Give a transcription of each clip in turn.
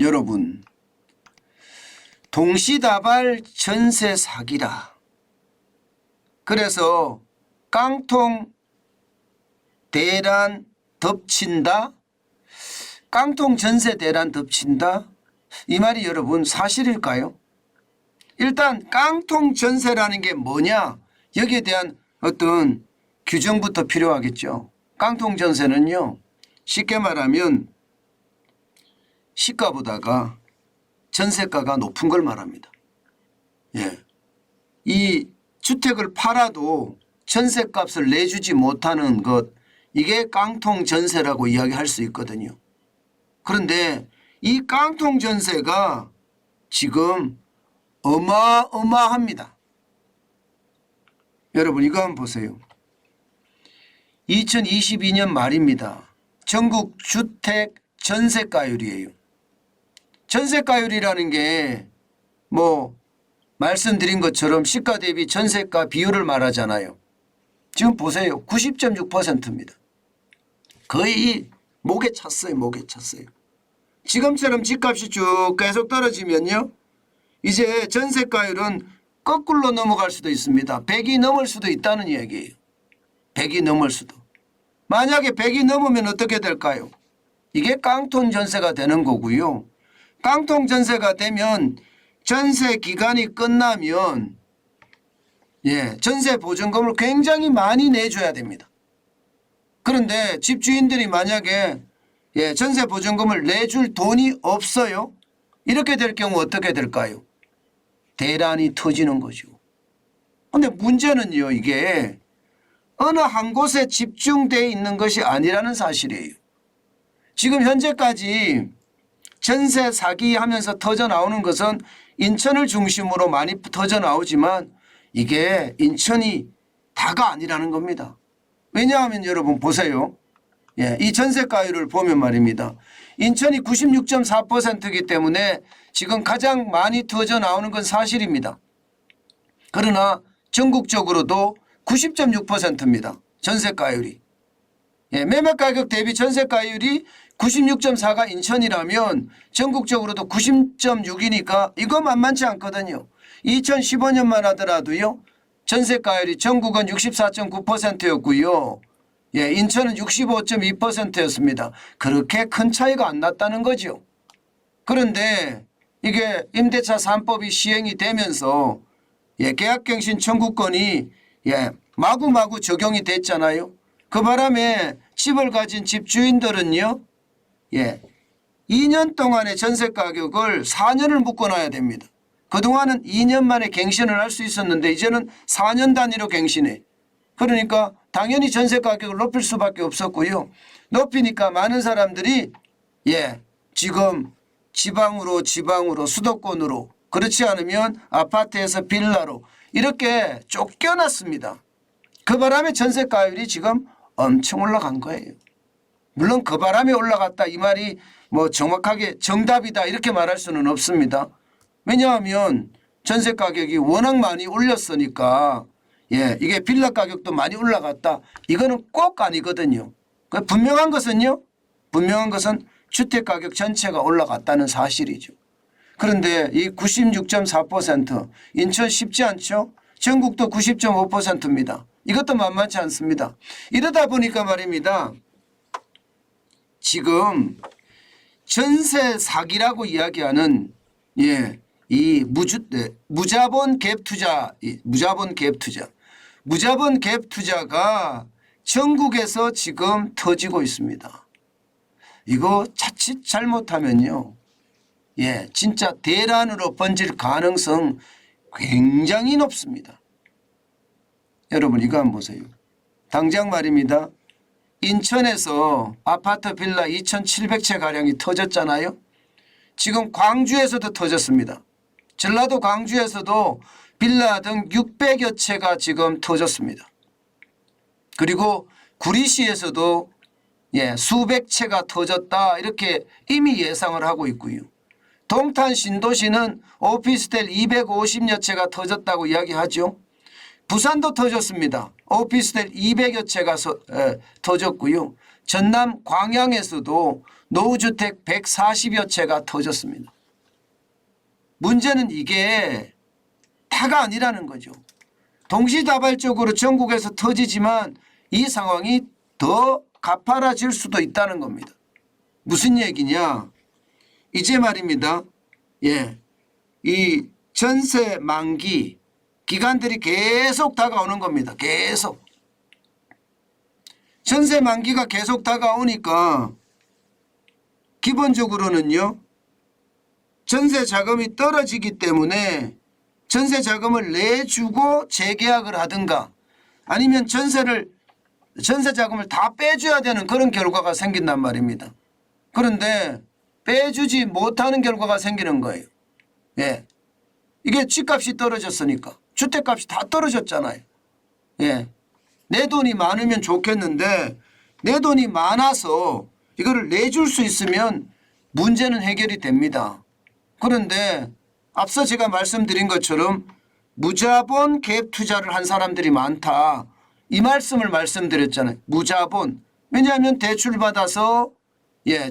여러분, 동시다발 전세 사기라. 그래서 깡통 대란 덮친다, 깡통 전세 대란 덮친다, 이 말이 여러분 사실일까요? 일단 깡통 전세라는 게 뭐냐, 여기에 대한 어떤 규정부터 필요하겠죠. 깡통 전세는요, 쉽게 말하면 시가보다가 전세가가 높은 걸 말합니다. 예. 이 주택을 팔아도 전세값을 내주지 못하는 것, 이게 깡통 전세라고 이야기할 수 있거든요. 그런데 이 깡통 전세가 지금 어마어마합니다. 여러분 이거 한번 보세요. 2022년 말입니다. 전국 주택 전세가율이에요. 전세가율이라는 게 뭐 말씀드린 것처럼 시가 대비 전세가 비율을 말하잖아요. 지금 보세요. 90.6%입니다. 거의 목에 찼어요. 목에 찼어요. 지금처럼 집값이 쭉 계속 떨어지면요, 이제 전세가율은 거꾸로 넘어갈 수도 있습니다. 100이 넘을 수도 있다는 이야기예요. 100이 넘을 수도. 만약에 100이 넘으면 어떻게 될까요? 이게 깡통 전세가 되는 거고요. 깡통 전세가 되면 전세 기간이 끝나면 전세 보증금을 굉장히 많이 내줘야 됩니다. 그런데 집주인들이 만약에 전세 보증금을 내줄 돈이 없어요. 이렇게 될 경우 어떻게 될까요? 대란이 터지는 거죠. 그런데 문제는요, 이게 어느 한 곳에 집중되어 있는 것이 아니라는 사실이에요. 지금 현재까지 전세 사기하면서 터져나오는 것은 인천을 중심으로 많이 터져나오지만 이게 인천이 다가 아니라는 겁니다. 왜냐하면 여러분 보세요. 이 전세가율을 보면 말입니다. 인천이 96.4%이기 때문에 지금 가장 많이 터져나오는 건 사실입니다. 그러나 전국적으로도 90.6%입니다. 전세가율이. 매매가격 대비 전세가율이 96.4가 인천이라면 전국적으로도 90.6이니까 이거 만만치 않거든요. 2015년만 하더라도요, 전세가율이 전국은 64.9%였고요. 인천은 65.2%였습니다. 그렇게 큰 차이가 안 났다는 거죠. 그런데 이게 임대차 3법이 시행이 되면서 계약갱신 청구권이 마구마구 적용이 됐잖아요. 그 바람에 집을 가진 집주인들은요, 2년 동안의 전세 가격을 4년을 묶어놔야 됩니다. 그동안은 2년 만에 갱신을 할 수 있었는데 이제는 4년 단위로 갱신해. 그러니까 당연히 전세 가격을 높일 수밖에 없었고요. 높이니까 많은 사람들이 지금 지방으로 수도권으로, 그렇지 않으면 아파트에서 빌라로 이렇게 쫓겨났습니다. 그 바람에 전세가율이 지금 엄청 올라간 거예요. 물론 그 바람에 올라갔다 이 말이 뭐 정확하게 정답이다 이렇게 말할 수는 없습니다. 왜냐하면 전세 가격이 워낙 많이 올렸으니까 이게 빌라 가격도 많이 올라갔다, 이거는 꼭 아니거든요. 분명한 것은 주택 가격 전체가 올라갔다는 사실이죠. 그런데 이 96.4% 인천 쉽지 않죠. 전국도 90.5%입니다. 이것도 만만치 않습니다. 이러다 보니까 말입니다. 지금 전세 사기라고 이야기하는 이 무자본 갭 투자가 전국에서 지금 터지고 있습니다. 이거 자칫 잘못하면요, 진짜 대란으로 번질 가능성 굉장히 높습니다. 여러분 이거 한번 보세요. 당장 말입니다. 인천에서 아파트 빌라 2,700채 가량이 터졌잖아요. 지금 광주에서도 터졌습니다. 전라도 광주에서도 빌라 등 600여 채가 지금 터졌습니다. 그리고 구리시에서도 수백 채가 터졌다 이렇게 이미 예상을 하고 있고요. 동탄 신도시는 오피스텔 250여 채가 터졌다고 이야기하죠. 부산도 터졌습니다. 오피스텔 200여 채가 터졌고요. 전남 광양에서도 노후주택 140여 채가 터졌습니다. 문제는 이게 다가 아니라는 거죠. 동시다발적으로 전국에서 터지지만 이 상황이 더 가파라질 수도 있다는 겁니다. 무슨 얘기냐? 이제 말입니다. 이 전세 만기 기간들이 계속 다가오는 겁니다. 계속. 전세 만기가 계속 다가오니까 기본적으로는요. 전세 자금이 떨어지기 때문에 전세 자금을 내주고 재계약을 하든가 아니면 전세 자금을 다 빼줘야 되는 그런 결과가 생긴단 말입니다. 그런데 빼주지 못하는 결과가 생기는 거예요. 이게 집값이 떨어졌으니까 주택값이 다 떨어졌잖아요. 내 돈이 많으면 좋겠는데 내 돈이 많아서 이거를 내줄 수 있으면 문제는 해결이 됩니다. 그런데 앞서 제가 말씀드린 것처럼 무자본 갭 투자를 한 사람들이 많다. 이 말씀을 말씀드렸잖아요. 무자본. 왜냐하면 대출받아서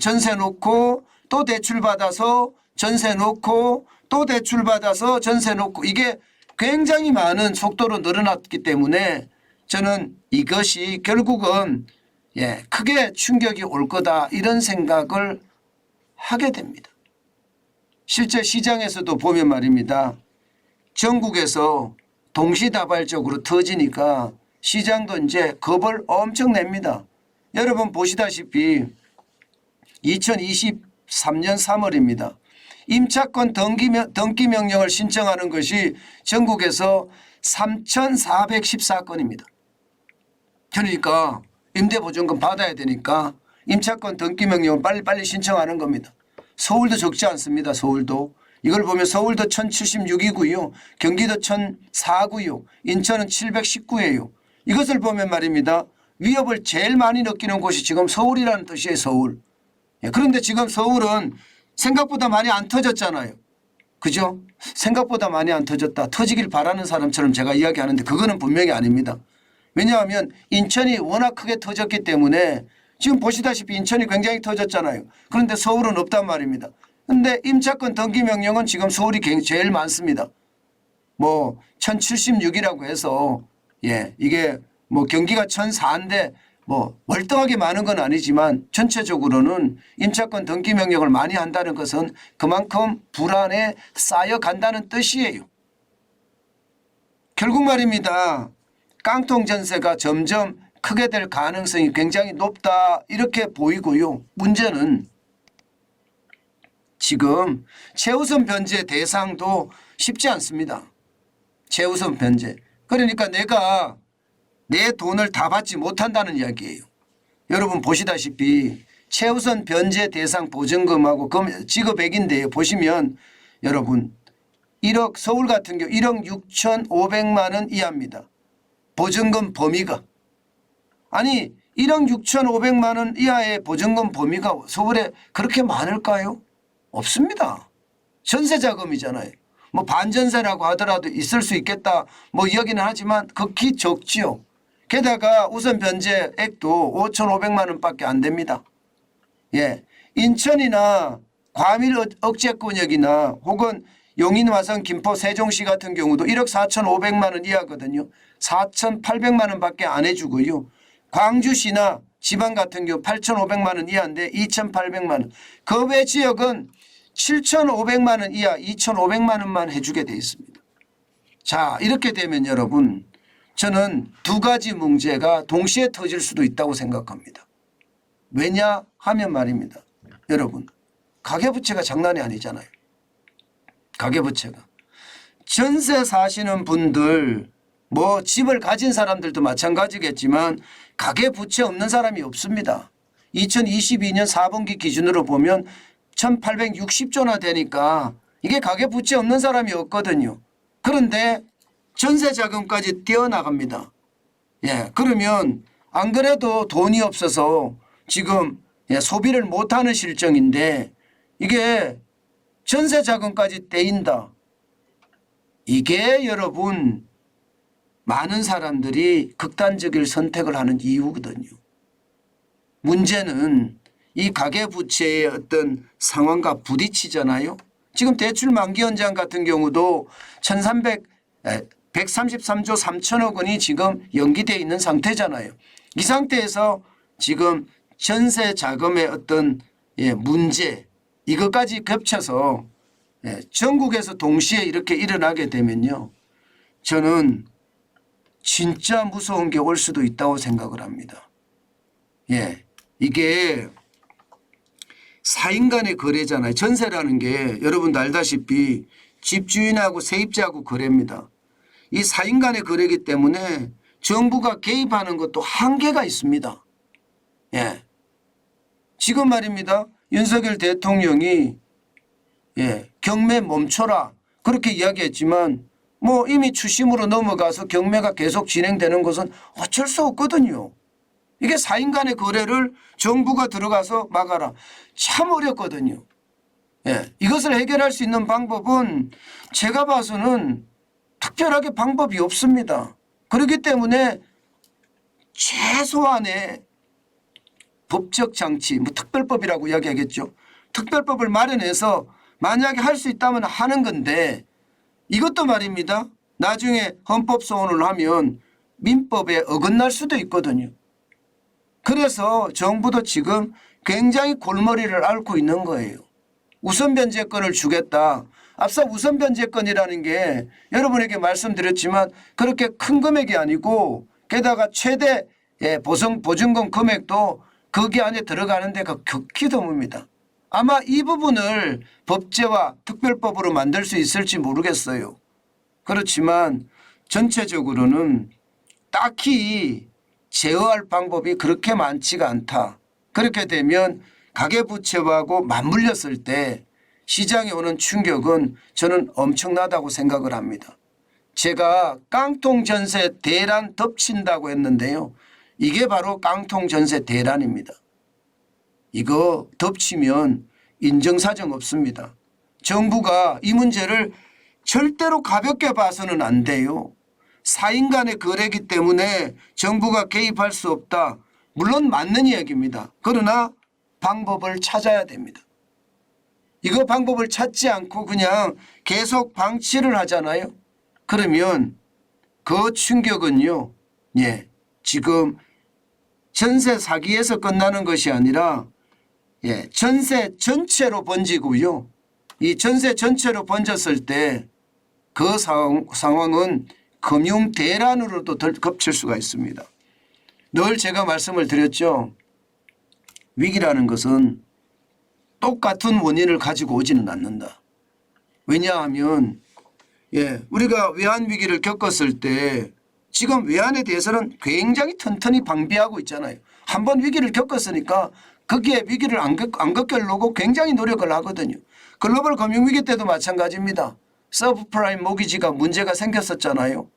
전세 놓고 또 대출받아서 전세 놓고 또 대출받아서 전세 놓고 이게 굉장히 많은 속도로 늘어났기 때문에 저는 이것이 결국은 크게 충격이 올 거다 이런 생각을 하게 됩니다. 실제 시장에서도 보면 말입니다. 전국에서 동시다발적으로 터지니까 시장도 이제 겁을 엄청 냅니다. 여러분 보시다시피 2023년 3월입니다. 임차권 등기 명령을 신청하는 것이 전국에서 3,414건입니다. 그러니까 임대보증금 받아야 되니까 임차권 등기 명령을 빨리빨리 신청하는 겁니다. 서울도 적지 않습니다. 서울도. 이걸 보면 서울도 1,076이고요. 경기도 1,004고요. 인천은 719예요. 이것을 보면 말입니다. 위협을 제일 많이 느끼는 곳이 지금 서울이라는 뜻이에요. 서울. 그런데 지금 서울은 생각보다 많이 안 터졌잖아요. 그죠? 생각보다 많이 안 터졌다. 터지길 바라는 사람처럼 제가 이야기하는데 그거는 분명히 아닙니다. 왜냐하면 인천이 워낙 크게 터졌기 때문에 지금 보시다시피 인천이 굉장히 터졌잖아요. 그런데 서울은 없단 말입니다. 그런데 임차권 등기 명령은 지금 서울이 제일 많습니다. 1076이라고 해서 이게 경기가 1004인데 월등하게 많은 건 아니지만 전체적으로는 임차권 등기 명령을 많이 한다는 것은 그만큼 불안에 쌓여간다는 뜻이에요. 결국 말입니다. 깡통 전세가 점점 크게 될 가능성이 굉장히 높다 이렇게 보이고요. 문제는 지금 최우선 변제 대상도 쉽지 않습니다. 최우선 변제. 그러니까 내가 내 돈을 다 받지 못한다는 이야기예요. 여러분 보시다시피 최우선 변제 대상 보증금하고 지급액인데요. 보시면 여러분 1억 서울 같은 경우 1억 6,500만 원 이하입니다. 보증금 범위가. 아니 1억 6,500만 원 이하의 보증금 범위가 서울에 그렇게 많을까요? 없습니다. 전세자금이잖아요. 반전세라고 하더라도 있을 수 있겠다 이야기는 하지만 극히 적지요. 게다가 우선 변제액도 5,500만 원밖에 안 됩니다. 인천이나 과밀 억제권역이나 혹은 용인, 화성, 김포, 세종시 같은 경우도 1억 4,500만 원 이하거든요. 4,800만 원밖에 안 해주고요. 광주시나 지방 같은 경우 8,500만 원 이하인데 2,800만 원. 그 외 지역은 7,500만 원 이하 2,500만 원만 해주게 되어 있습니다. 자, 이렇게 되면 여러분 저는 두 가지 문제가 동시에 터질 수도 있다고 생각합니다. 왜냐 하면 말입니다. 여러분 가계부채가 장난이 아니잖아요. 가계부채가. 전세 사시는 분들 집을 가진 사람들도 마찬가지겠지만 가계부채 없는 사람이 없습니다. 2022년 4분기 기준으로 보면 1,860조나 되니까 이게 가계부채 없는 사람이 없거든요. 그런데 전세자금까지 뛰어나갑니다. 그러면 안 그래도 돈이 없어서 지금 소비를 못하는 실정인데 이게 전세자금까지 떼인다. 이게 여러분 많은 사람들이 극단적인 선택을 하는 이유거든요. 문제는 이 가계부채의 어떤 상황과 부딪히잖아요. 지금 대출 만기 연장 같은 경우도 133조 3천억 원이 지금 연기되어 있는 상태잖아요. 이 상태에서 지금 전세 자금의 어떤 문제 이것까지 겹쳐서 전국에서 동시에 이렇게 일어나게 되면요. 저는 진짜 무서운 게 올 수도 있다고 생각을 합니다. 이게 사인 간의 거래잖아요. 전세라는 게 여러분도 알다시피 집주인하고 세입자하고 거래입니다. 이 사인 간의 거래이기 때문에 정부가 개입하는 것도 한계가 있습니다. 지금 말입니다. 윤석열 대통령이 경매 멈춰라 그렇게 이야기했지만 뭐 이미 추심으로 넘어가서 경매가 계속 진행되는 것은 어쩔 수 없거든요. 이게 사인 간의 거래를 정부가 들어가서 막아라. 참 어렵거든요. 이것을 해결할 수 있는 방법은 제가 봐서는 특별하게 방법이 없습니다. 그렇기 때문에 최소한의 법적 장치, 뭐 특별법이라고 이야기하겠죠. 특별법을 마련해서 만약에 할 수 있다면 하는 건데 이것도 말입니다. 나중에 헌법 소원을 하면 민법에 어긋날 수도 있거든요. 그래서 정부도 지금 굉장히 골머리를 앓고 있는 거예요. 우선 변제권을 주겠다. 앞서 우선 변제권이라는 게 여러분에게 말씀드렸지만 그렇게 큰 금액이 아니고 게다가 최대 보증금 금액도 거기 안에 들어가는 데가 극히 드뭅니다. 아마 이 부분을 법제와 특별법으로 만들 수 있을지 모르겠어요. 그렇지만 전체적으로는 딱히 제어할 방법이 그렇게 많지가 않다. 그렇게 되면 가계부채하고 맞물렸을 때 시장에 오는 충격은 저는 엄청나다고 생각을 합니다. 제가 깡통 전세 대란 덮친다고 했는데요. 이게 바로 깡통 전세 대란입니다. 이거 덮치면 인정사정 없습니다. 정부가 이 문제를 절대로 가볍게 봐서는 안 돼요. 사인 간의 거래이기 때문에 정부가 개입할 수 없다. 물론 맞는 이야기입니다. 그러나 방법을 찾아야 됩니다. 이거 방법을 찾지 않고 그냥 계속 방치를 하잖아요. 그러면 그 충격은요. 지금 전세 사기에서 끝나는 것이 아니라 전세 전체로 번지고요. 이 전세 전체로 번졌을 때 그 상황은 금융 대란으로도 겹칠 수가 있습니다. 늘 제가 말씀을 드렸죠. 위기라는 것은 똑같은 원인을 가지고 오지는 않는다. 왜냐하면 우리가 외환위기를 겪었을 때 지금 외환에 대해서는 굉장히 튼튼히 방비하고 있잖아요. 한번 위기를 겪었으니까 거기에 위기를 안 겪으려고 굉장히 노력을 하거든요. 글로벌 금융위기 때도 마찬가지입니다. 서브프라임 모기지가 문제가 생겼었잖아요.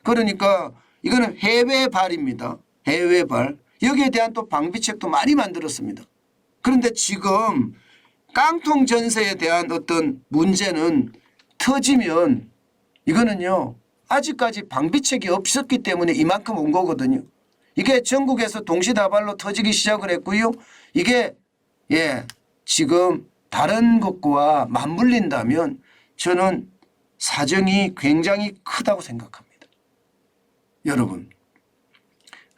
그러니까 이거는 해외발입니다. 해외발. 여기에 대한 또 방비책도 많이 만들었습니다. 그런데 지금 깡통 전세에 대한 어떤 문제는 터지면 이거는요. 아직까지 방비책이 없었기 때문에 이만큼 온 거거든요. 이게 전국에서 동시다발로 터지기 시작을 했고요. 이게 지금 다른 것과 맞물린다면 저는 사정이 굉장히 크다고 생각합니다. 여러분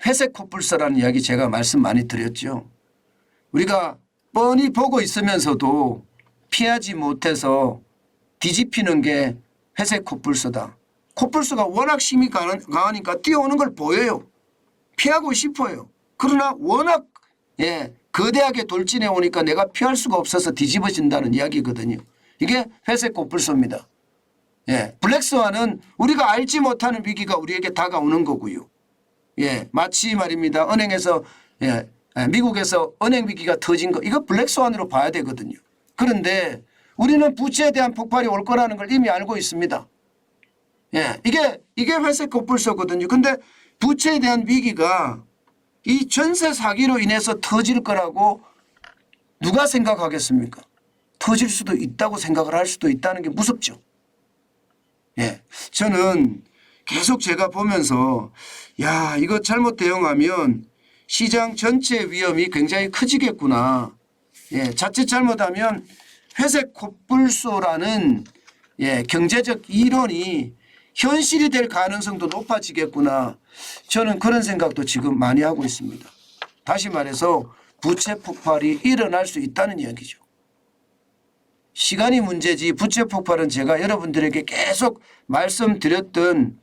회색 코뿔소라는 이야기 제가 말씀 많이 드렸죠. 우리가 뻔히 보고 있으면서도 피하지 못해서 뒤집히는 게 회색 코뿔소다. 코뿔소가 워낙 힘이 강하니까 뛰어오는 걸 보여요. 피하고 싶어요. 그러나 워낙 거대하게 돌진해 오니까 내가 피할 수가 없어서 뒤집어진다는 이야기거든요. 이게 회색 코뿔소입니다. 블랙스완은 우리가 알지 못하는 위기가 우리에게 다가오는 거고요. 마치 말입니다. 은행에서 미국에서 은행 위기가 터진 거 이거 블랙스완으로 봐야 되거든요. 그런데 우리는 부채에 대한 폭발이 올 거라는 걸 이미 알고 있습니다. 이게 회색 코뿔소거든요. 근데 부채에 대한 위기가 이 전세 사기로 인해서 터질 거라고 누가 생각하겠습니까? 터질 수도 있다고 생각을 할 수도 있다는 게 무섭죠. 저는 계속 제가 보면서 야, 이거 잘못 대응하면 시장 전체 위험이 굉장히 커지겠구나. 예, 자칫 잘못하면 회색 코뿔소라는 경제적 이론이 현실이 될 가능성도 높아지겠구나. 저는 그런 생각도 지금 많이 하고 있습니다. 다시 말해서 부채 폭발이 일어날 수 있다는 이야기죠. 시간이 문제지 부채 폭발은 제가 여러분들에게 계속 말씀드렸던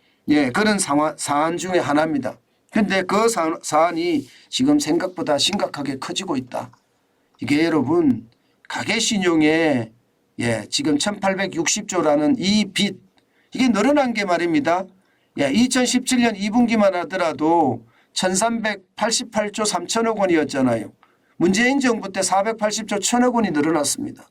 그런 사안 중에 하나입니다. 그런데 그 사안이 지금 생각보다 심각하게 커지고 있다. 이게 여러분 가계신용에 지금 1860조라는 이 빚 이게 늘어난 게 말입니다. 2017년 2분기만 하더라도 1388조 3천억 원이었잖아요. 문재인 정부 때 480조 1천억 원이 늘어났습니다.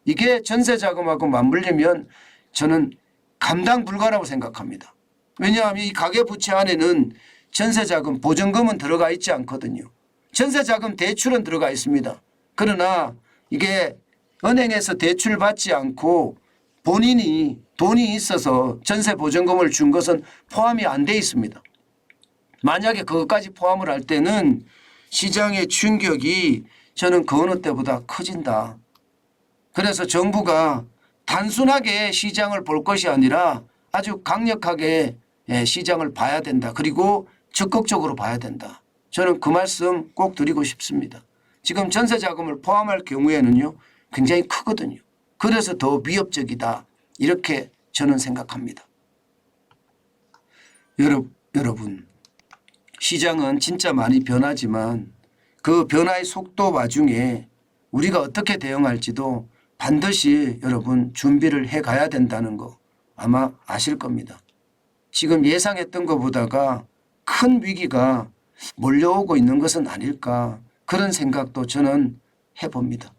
이게 전세자금하고 맞물리면 저는 감당 불가라고 생각합니다. 왜냐하면 이 가계부채 안에는 전세자금 보증금은 들어가 있지 않거든요. 전세자금 대출은 들어가 있습니다. 그러나 이게 은행에서 대출 받지 않고 본인이 돈이 있어서 전세 보증금을 준 것은 포함이 안 돼 있습니다. 만약에 그것까지 포함을 할 때는 시장의 충격이 저는 그 어느 때보다 커진다. 그래서 정부가 단순하게 시장을 볼 것이 아니라 아주 강력하게 시장을 봐야 된다. 그리고 적극적으로 봐야 된다. 저는 그 말씀 꼭 드리고 싶습니다. 지금 전세자금을 포함할 경우에는요 굉장히 크거든요. 그래서 더 위협적이다. 이렇게 저는 생각합니다. 여러분 시장은 진짜 많이 변하지만 그 변화의 속도 와중에 우리가 어떻게 대응할지도 반드시 여러분 준비를 해 가야 된다는 거 아마 아실 겁니다. 지금 예상했던 것보다가 큰 위기가 몰려오고 있는 것은 아닐까 그런 생각도 저는 해봅니다.